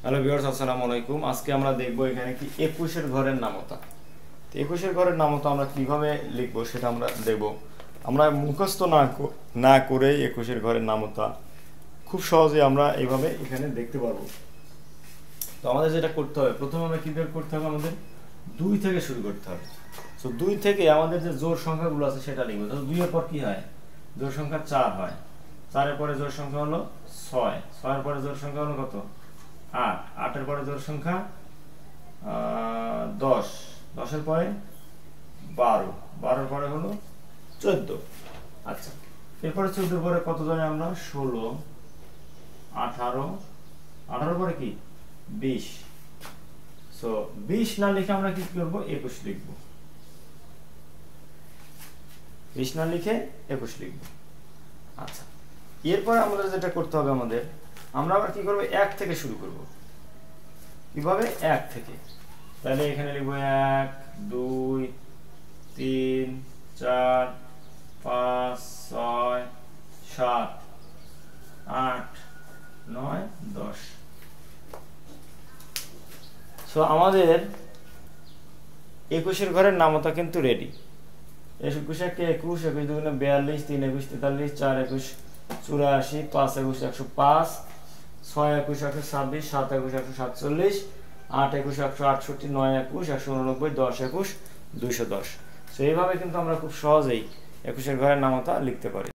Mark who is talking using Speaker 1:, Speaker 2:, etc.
Speaker 1: Hello viewers, আসসালামু আলাইকুম। আজকে আমরা দেখব এখানে কি 21 এর ঘরের নামতা। তো 21 এর ঘরের নামতা আমরা কিভাবে লিখব সেটা আমরা দেখব। আমরা মুখস্থ না করেই 21 এর ঘরের নামতা খুব সহজে আমরা এইভাবে এখানে দেখতে পারবো। তো আমাদের যেটা করতে হবে, প্রথমে আমরা কি বের করতে হবে, আমাদের 2 থেকে শুরু করতে হবে। সো 2 থেকে আমাদের যে জোড় সংখ্যাগুলো আছে সেটা লিখব। তো 2 এর পর কি হয়? জোড় সংখ্যা 4 হয়। 4 এর পরে জোড় সংখ্যা হলো 6, 6 এর পরে জোড় সংখ্যা হলো কত? 8, 8 এর পরে জোড় সংখ্যা 10, 10 এর পরে 12, 12 এর পরে হলো 14। আচ্ছা, এরপরে 14 এর পরে কত জানি আমরা? 16, 18, 18 পরে কি 20। সো 20 না লিখে আমরা কি করব? 21 লিখব। 20 না লিখে 21 লিখব। আচ্ছা, এরপরে আমাদের যেটা করতে হবে, আমরা আবার কি করব? 1 থেকে শুরু করব। কিভাবে? 1 থেকে। তাহলে এখানে লিখব 1, 2, 3, 4, 5, 6, 7, 8, 9, 10। সো আমাদের 21 এর ঘরের নামতা কিন্তু রেডি। 21 একে 21, 21 দুগুণে 42, 3 21 43, 4 21 84, 5 21 105, 6 21 126, 7 21 147, 8 21 168, 9 21 189, 10 21 210। সো এইভাবে কিন্তু আমরা খুব সহজেই 21 এর ঘরের নামতা লিখতে পারি।